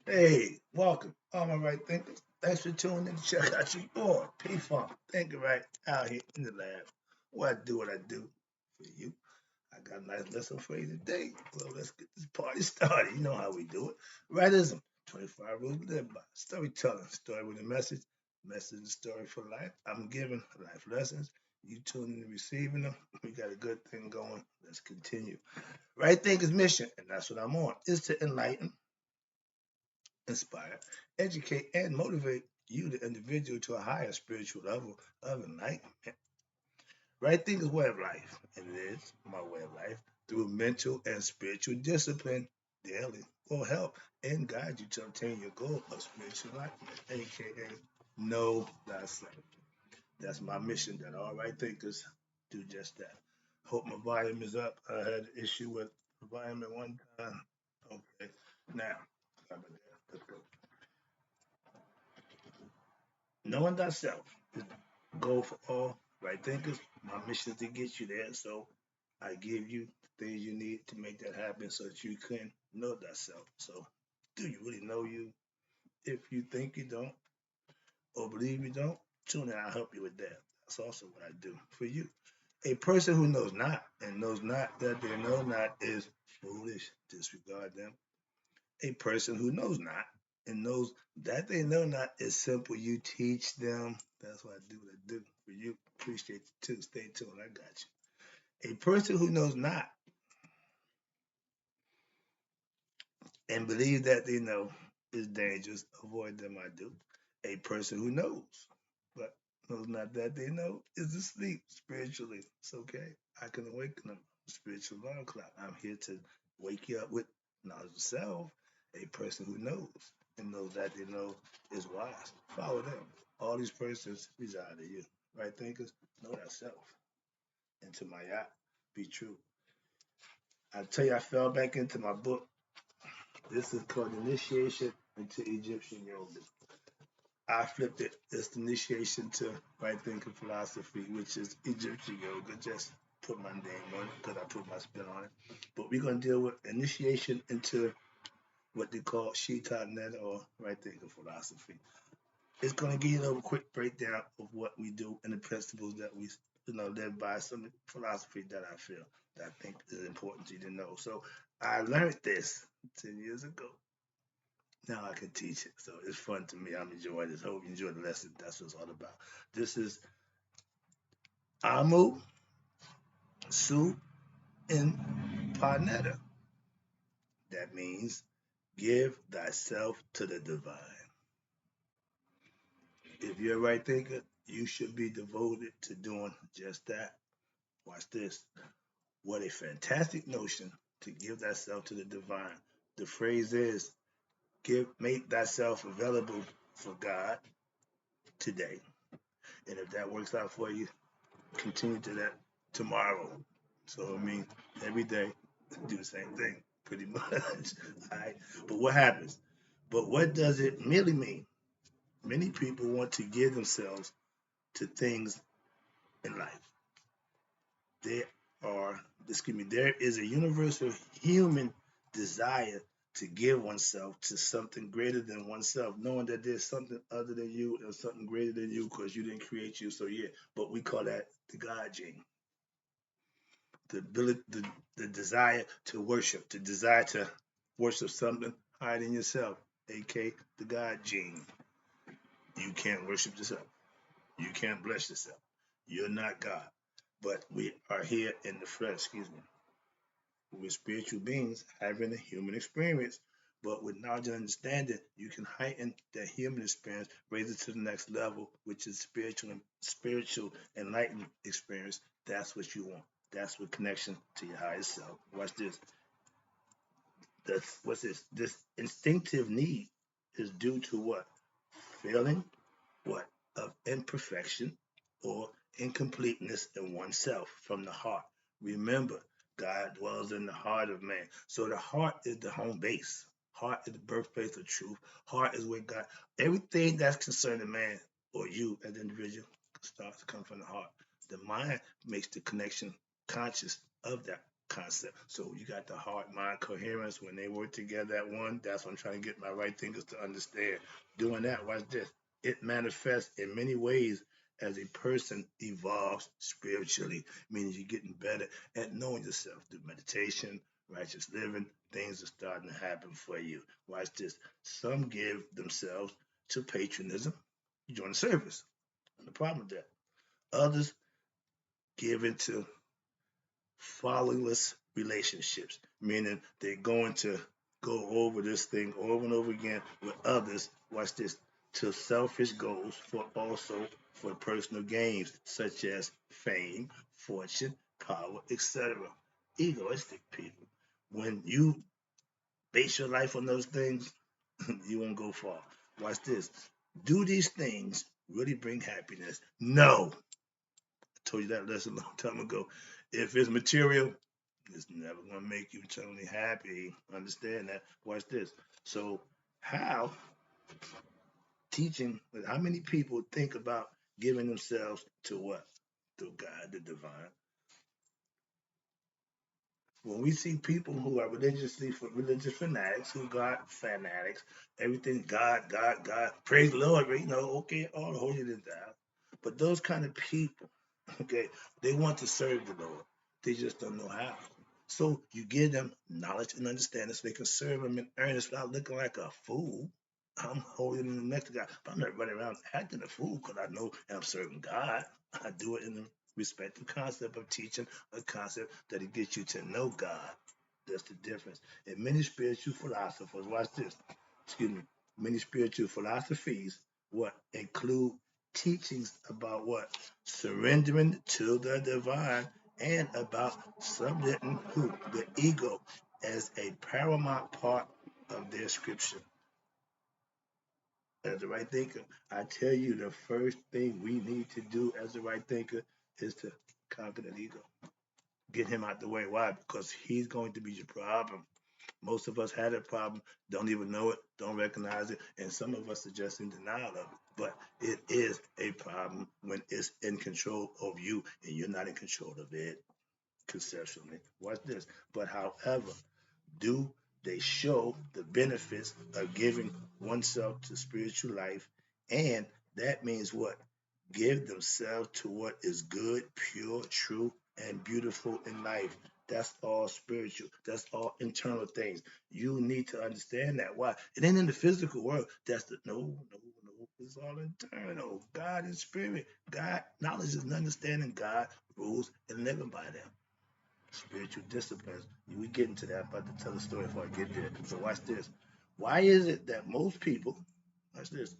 Hey, welcome. All my right thinkers. Thanks for tuning in to check out your boy, P Funk. Thinking right out here in the lab. What I do for you. I got a nice lesson for you today. So let's get this party started. You know how we do it. Rightism, 25 rules to live by. Storytelling, story with a message and story for life. I'm giving life lessons. You tuning and receiving them. We got a good thing going. Let's continue. Right Thinkers mission, and that's what I'm on, is to enlighten, inspire, educate, and motivate you, the individual, to a higher spiritual level of enlightenment. Right Thinkers way of life, and it is my way of life, through mental and spiritual discipline daily will help and guide you to obtain your goal of spiritual enlightenment, aka know thyself. That's my mission, that all right thinkers do just that. Hope my volume is up. I had an issue with the volume at one time. Okay, now, how about that? Let's go. Knowing thyself is the goal for all right thinkers. My mission is to get you there. So I give you the things you need to make that happen so that you can know thyself. So do you really know you? If you think you don't or believe you don't, tune in. I'll help you with that. That's also what I do for you. A person who knows not and knows not that they know not is foolish. Disregard them. A person who knows not and knows that they know not is simple. You teach them. That's what I do for you. Appreciate you too. Stay tuned. I got you. A person who knows not and believes that they know is dangerous. Avoid them. I do. A person who knows but knows not that they know is asleep spiritually. It's okay. I can awaken them. Spiritual alarm clock. I'm here to wake you up with knowledge of self. A person who knows and knows that they know is wise. Follow them. All these persons reside in you. Right thinkers, know thyself. And to my yacht, be true. I tell you, I fell back into my book. This is called Initiation into Egyptian Yoga. I flipped it. It's the initiation to right thinking philosophy, which is Egyptian yoga. Just put my name on it because I put my spin on it. But we're going to deal with initiation into what they call Shita Net or right thinking philosophy. It's going to give you a little quick breakdown of what we do and the principles that we live by, some philosophy that I feel that I think is important to you to know. So I learned this 10 years ago. Now I can teach it. So it's fun to me. I'm enjoying this. Hope you enjoy the lesson. That's what it's all about. This is Amu, Su, and Panetta. That means give thyself to the divine. If you're a right thinker, you should be devoted to doing just that. Watch this. What a fantastic notion to give thyself to the divine. The phrase is make thyself available for God today. And if that works out for you, continue to that tomorrow. So I mean, every day do the same thing, pretty much. All right. But what happens? But what does it really mean? Many people want to give themselves to things in life. There there is a universal human desire to give oneself to something greater than oneself, knowing that there's something other than you and something greater than you because you didn't create you. So yeah, but we call that the God gene. The ability, the desire to worship, the desire to worship something higher than yourself, aka the God gene. You can't worship yourself. You can't bless yourself. You're not God. But we are here in the flesh, excuse me. We're spiritual beings having a human experience. But with knowledge and understanding, you can heighten that human experience, raise it to the next level, which is spiritual enlightened experience. That's what you want. That's what connection to your higher self. Watch this. What's this? This instinctive need is due to what? Feeling what? Of imperfection or incompleteness in oneself from the heart. Remember, God dwells in the heart of man. So the heart is the home base. Heart is the birthplace of truth. Heart is where God, everything that's concerning man or you as an individual starts to come from the heart. The mind makes the connection conscious of that concept. So you got the heart-mind coherence when they work together at one. That's what I'm trying to get my right thinkers to understand. Doing that, watch this. It manifests in many ways as a person evolves spiritually, meaning you're getting better at knowing yourself through meditation, righteous living. Things are starting to happen for you. Watch this. Some give themselves to patronism. You join the service. No problem with that. Others give into followless relationships, meaning they're going to go over this thing over and over again with others. Watch this, to selfish goals for also for personal gains such as fame, fortune, power, etc. Egoistic people. When you base your life on those things, you won't go far. Watch this. Do these things really bring happiness? No. I told you that lesson a long time ago. If it's material, it's never going to make you eternally happy. Understand that? Watch this. So, how teaching, how many people think about giving themselves to what? To God, the divine. When we see people who are religious fanatics, who God fanatics, everything God, God, God, praise the Lord, okay, all the holy is out. But those kind of people, okay, they want to serve the Lord. They just don't know how. So you give them knowledge and understanding so they can serve Him in earnest without looking like a fool. I'm holding the next guy, but I'm not running around acting a fool because I know I'm serving God. I do it in the respective concept of teaching, a concept that it gets you to know God. That's the difference. And many spiritual philosophers, watch this, excuse me, many spiritual philosophies, what include teachings about what? Surrendering to the divine and about submitting who? The ego as a paramount part of their scripture. As the right thinker, I tell you the first thing we need to do as the right thinker is to conquer that ego. Get him out the way. Why? Because he's going to be your problem. Most of us had a problem, don't even know it, don't recognize it, and some of us are just in denial of it. But it is a problem when it's in control of you and you're not in control of it conceptually. Watch this. But however, do they show the benefits of giving oneself to spiritual life? And that means what? Give themselves to what is good, pure, true, and beautiful in life. That's all spiritual. That's all internal things. You need to understand that. Why? It ain't in the physical world. That's the no, no, no. It's all internal. God is spirit. God, knowledge is understanding God, rules, and living by them. Spiritual disciplines. We get into that. I'm about to tell a story before I get there. So watch this. Why is it that most people, watch this,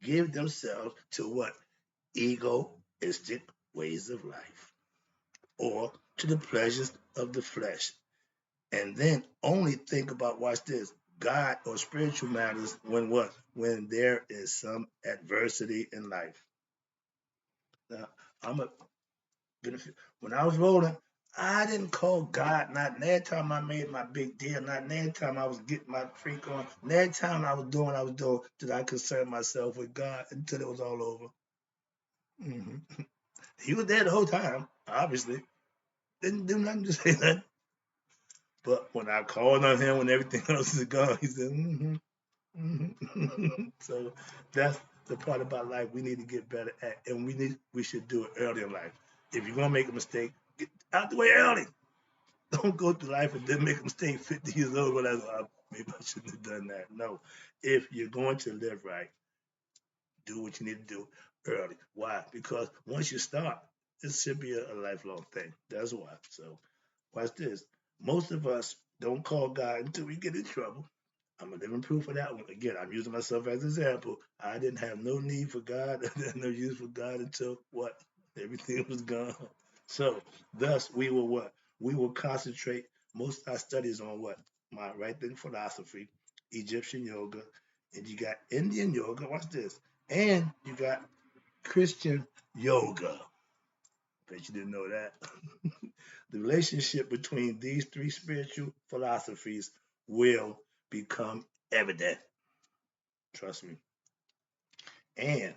give themselves to what? Egoistic ways of life or to the pleasures of the flesh. And then only think about, watch this, God or spiritual matters when what? When there is some adversity in life. Now, I'm a benefit. When I was rolling, I didn't call God. Not that time I made my big deal. Not that time I was getting my freak on. That time I was doing what I was doing. Did I concern myself with God until it was all over? Mm-hmm. He was there the whole time, obviously. Didn't do nothing to say that. But when I called on him when everything else is gone, he said, mm-hmm, mm-hmm. So that's the part about life we need to get better at. And we should do it early in life. If you're gonna make a mistake, get out the way early. Don't go through life and then make a mistake 50 years old. Well, maybe I shouldn't have done that. No. If you're going to live right, do what you need to do early. Why? Because once you start, it should be a lifelong thing. That's why. So watch this. Most of us don't call God until we get in trouble. I'm a living proof of that one. Again, I'm using myself as an example. I didn't have no need for God. I didn't have no use for God until what? Everything was gone. So thus we will what? We will concentrate most of our studies on what? My right thing philosophy, Egyptian yoga, and you got Indian yoga. Watch this. And you got Christian yoga. Bet you didn't know that. The relationship between these three spiritual philosophies will become evident. Trust me. And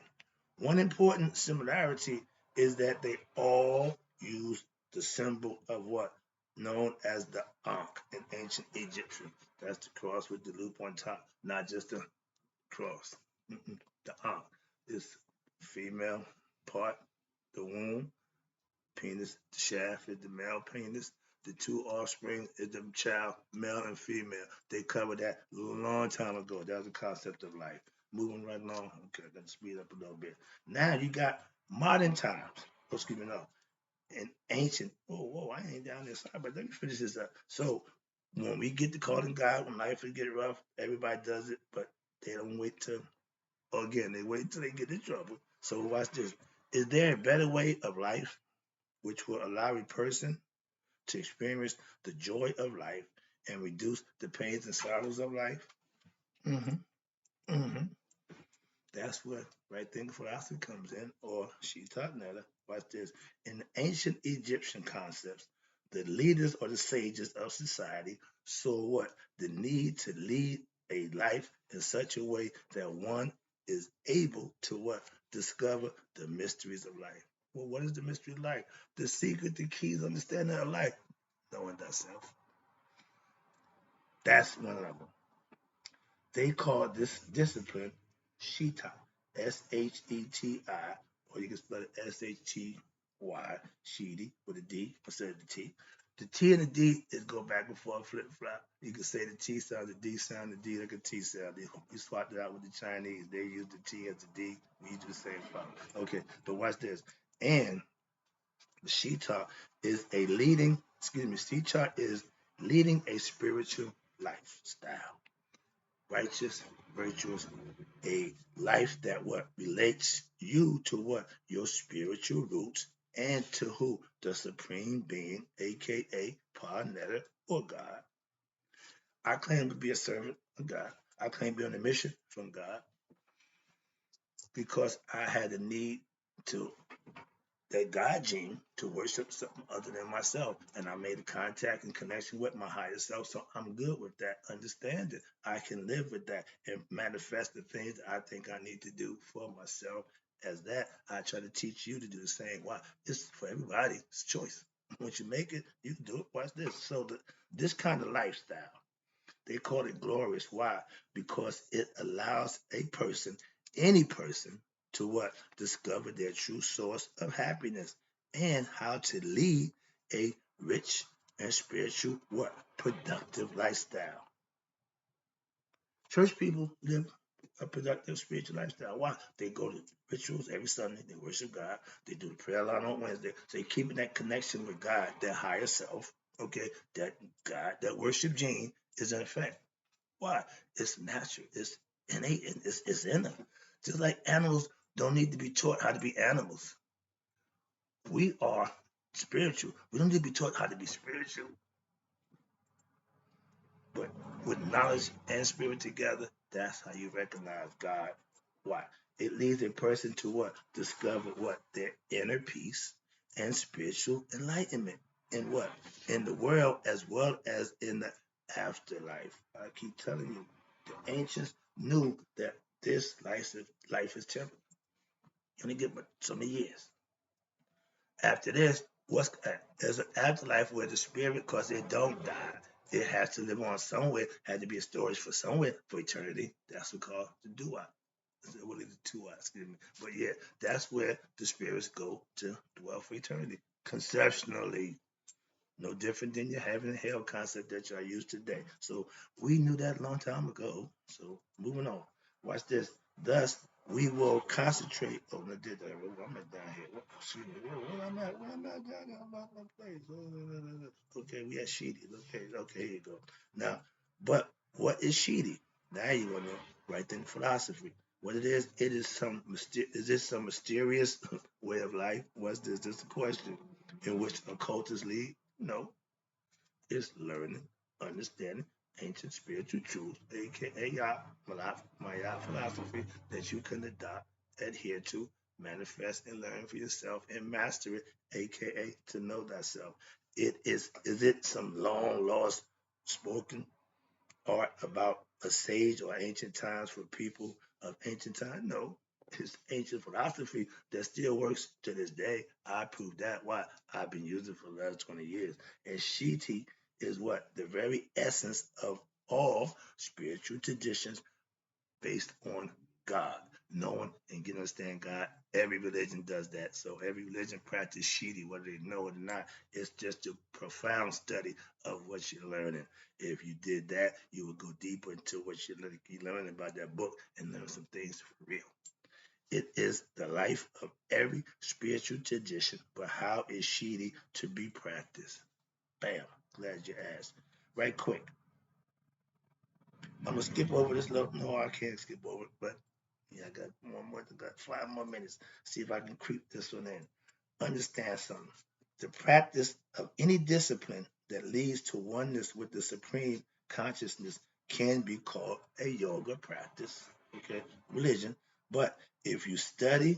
one important similarity is that they all use the symbol of what? known as the Ankh in ancient Egyptian. That's the cross with the loop on top, not just the cross. The Ankh is female part, the womb, penis, the shaft is the male penis. The two offspring is the child, male and female. They covered that a long time ago. That was the concept of life. Moving right along. Okay, I got to speed up a little bit. Now you got modern times. Oh, excuse me, no. In ancient, whoa, I ain't down there. Sorry, but let me finish this up. So when we get to calling God, when life will get rough, everybody does it, but they don't wait till, or again, they wait till they get in trouble. So watch this. Is there a better way of life which will allow a person to experience the joy of life and reduce the pains and sorrows of life? Mm-hmm. Mm-hmm. That's where right thinking philosophy comes in, or she taught Netta. Watch this. In the ancient Egyptian concepts, the leaders or the sages of society saw what? The need to lead a life in such a way that one is able to what? Discover the mysteries of life. Well, what is the mystery of life? The secret, the keys, understanding of life. Knowing thyself. That's one of them. They call this discipline Shita, Sheti, or you can spell it Shty, Shidi, with a D instead of the T. The T and the D is go back and forth, flip flop. You can say the T sound, the D sound, the D like a T sound. You swapped it out with the Chinese. They use the T as the D. We do the same problem. Okay, but watch this. And the Shita is a leading, excuse me, Shita is leading a spiritual lifestyle, righteous, virtuous, a life that what relates you to what? Your spiritual roots and to who? The supreme being, aka Panetta or God. I claim to be a servant of God. I claim to be on a mission from God because I had a need to that God gene to worship something other than myself. And I made a contact and connection with my higher self. So I'm good with that. Understand it. I can live with that and manifest the things that I think I need to do for myself. As that, I try to teach you to do the same. Why? It's for everybody. It's choice. Once you make it, you can do it. Watch this. So this kind of lifestyle, they call it glorious. Why? Because it allows a person, any person, to what? Discover their true source of happiness and how to lead a rich and spiritual what? Productive lifestyle. Church people live a productive spiritual lifestyle. Why? They go to rituals every Sunday. They worship God. They do the prayer line on Wednesday. So they're keeping that connection with God, their higher self. Okay, that God, that worship gene is in effect. Why? It's natural. It's innate. It's in them. Just like animals don't need to be taught how to be animals. We are spiritual. We don't need to be taught how to be spiritual. But with knowledge and spirit together, that's how you recognize God. Why? It leads a person to what? Discover what? Their inner peace and spiritual enlightenment. In what? In the world as well as in the afterlife. I keep telling you, the ancients knew that this life is temporal. You only get but so many years. After this, there's an afterlife where the spirit, because it don't die, it has to live on somewhere, had to be a storage for somewhere for eternity. That's what called the dua. What is the dua? Excuse me. But yeah, that's where the spirits go to dwell for eternity. Conceptually, no different than your heaven and hell concept that y'all use today. So we knew that a long time ago. So moving on. Watch this. Thus, we will concentrate. Oh, I did that. I'm at down here. Excuse me. Where I'm at? Where I'm at? I'm at my place. Okay, we at Sheedy. Okay, here you go. Now, but what is Sheedy? Now you want to write in philosophy. What it is is this some mysterious way of life? What's this? This is a question in which occultists lead? No, it's learning, understanding ancient spiritual truths, aka Maya philosophy, that you can adopt, adhere to, manifest, and learn for yourself and master it, aka to know thyself. Is it some long lost spoken art about a sage or ancient times for people of ancient times? No. It's ancient philosophy that still works to this day. I prove that. Why? I've been using it for the last 20 years. And Shiti is what? The very essence of all spiritual traditions based on God, knowing and getting to understand God. Every religion does that. So every religion practices Shiti, whether they know it or not. It's just a profound study of what you're learning. If you did that, you would go deeper into what you're learning about that book and learn some things for real. It is the life of every spiritual tradition, but how is Shiti to be practiced? Bam. Glad you asked. Right quick. I'm gonna skip over this little. No, I can't skip over it, but yeah, I got one more. Got 5 more minutes. See if I can creep this one in. Understand something. The practice of any discipline that leads to oneness with the supreme consciousness can be called a yoga practice. Okay, religion. But if you study,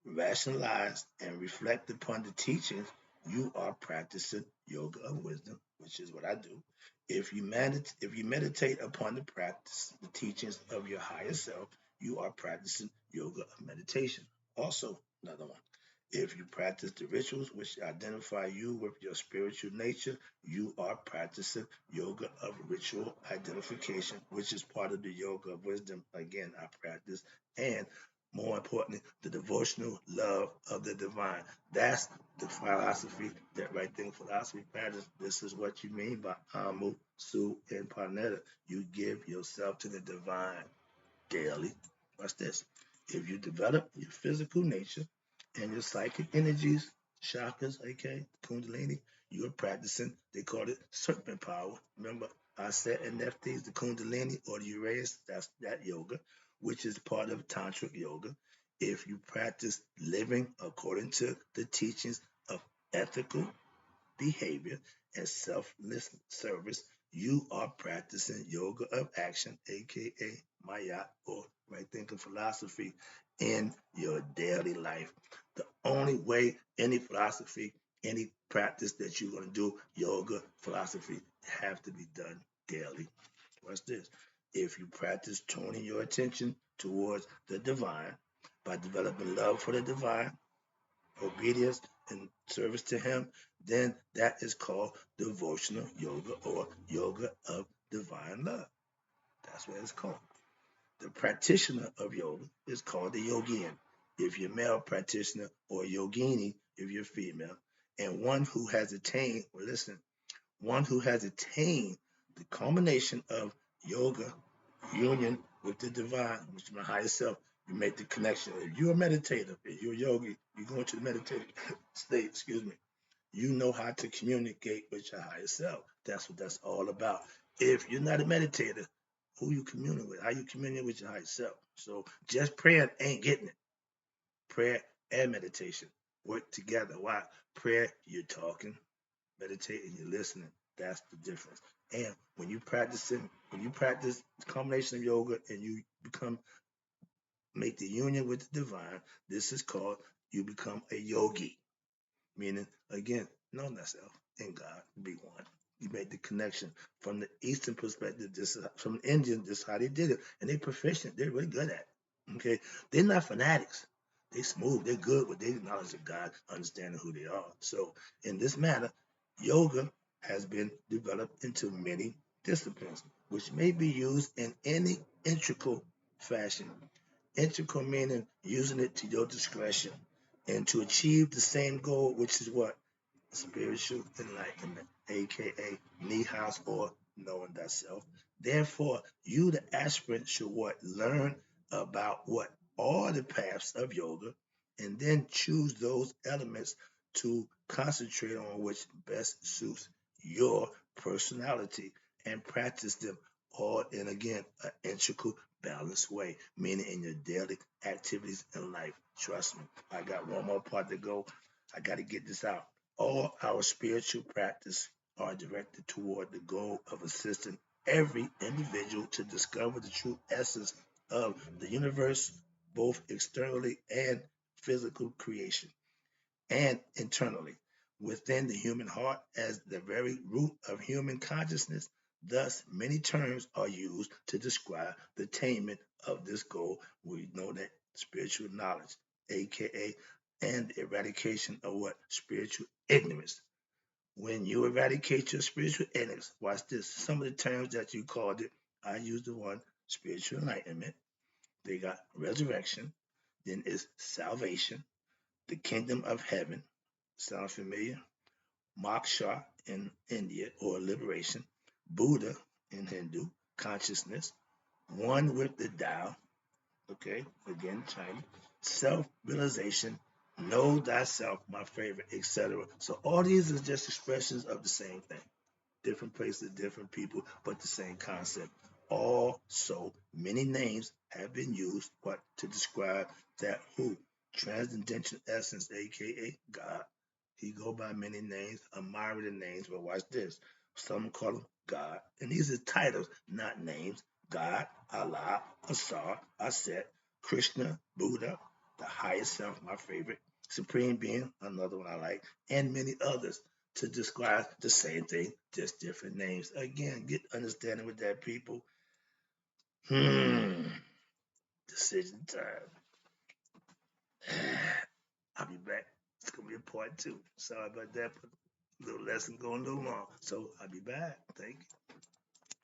rationalize, and reflect upon the teachings, you are practicing yoga of wisdom, which is what I do. If you meditate upon the practice, the teachings of your higher self, you are practicing yoga of meditation. Also, another one. If you practice the rituals which identify you with your spiritual nature, you are practicing yoga of ritual identification, which is part of the yoga of wisdom. Again, I practice. And more importantly, the devotional love of the divine. That's the philosophy, that right thing philosophy practice. This is what you mean by Amu, Su, and Panetta. You give yourself to the divine daily. Watch this. If you develop your physical nature and your psychic energies, chakras, aka Kundalini, you're practicing, they call it serpent power. Remember, I said NFTs, the Kundalini or the Uranus, that's that yoga, which is part of Tantric yoga. If you practice living according to the teachings of ethical behavior and selfless service, you are practicing yoga of action, aka Maya, or right thinking philosophy, in your daily life. The only way any philosophy, any practice that you're going to do, yoga, philosophy, have to be done daily. Watch this. If you practice tuning your attention towards the divine by developing love for the divine, obedience and service to him, then that is called devotional yoga or yoga of divine love. That's what it's called. The practitioner of yoga is called the yogin if you're male practitioner, or yogini if you're female. And one who has attained, well, listen, one who has attained the culmination of yoga, union with the divine, which is my higher self. You make the connection. If you're a meditator, if you're a yogi, you go into the meditative state, excuse me, you know how to communicate with your higher self. That's what that's all about. If you're not a meditator, who you communing with? How you communing with your higher self? So just praying ain't getting it. Prayer and meditation work together. Why? Prayer, you're talking, meditating, you're listening. That's the difference. And when you practice the combination of yoga and you make the union with the divine, this is called, you become a yogi. Meaning, again, know thyself and God be one. You make the connection. From the Eastern perspective, this is, from the Indian, this is how they did it. And they're proficient. They're really good at it. Okay? They're not fanatics. They smooth. They're good with their knowledge of God, understanding who they are. So in this matter, yoga has been developed into many disciplines, which may be used in any integral fashion. Integral meaning using it to your discretion and to achieve the same goal, which is what? Spiritual enlightenment, aka Nihas, or knowing thyself. Therefore, you, the aspirant, should what? Learn about what? All the paths of yoga, and then choose those elements to concentrate on which best suits your personality and practice them all in, again, an integral, balanced way, meaning in your daily activities in life. Trust me, I got one more part to go. I got to get this out. All our spiritual practice are directed toward the goal of assisting every individual to discover the true essence of the universe, both externally and physical creation, and internally within the human heart as the very root of human consciousness. Thus, many terms are used to describe the attainment of this goal. We know that spiritual knowledge, aka and eradication of what? Spiritual ignorance. When you eradicate your spiritual ignorance, watch this. Some of the terms that you called it, I use the one spiritual enlightenment. They got resurrection, then it's salvation, the kingdom of heaven. Sound familiar? Moksha in India or liberation, Buddha in Hindu, consciousness, one with the Tao, okay, again, China, self realization, know thyself, my favorite, etc. So all these are just expressions of the same thing. Different places, different people, but the same concept. Also, many names have been used what to describe that who transcendental essence, aka God. He go by many names, a myriad of names, but watch this. Some call him God, and these are titles, not names. God, Allah, Asar, Aset, Krishna, Buddha, the highest self, my favorite, supreme being, another one I like, and many others to describe the same thing, just different names. Again, get understanding with that, people. Decision time. I'll be back. It's gonna be a part two. Sorry about that, but the little lesson going a little long. So I'll be back. Thank you.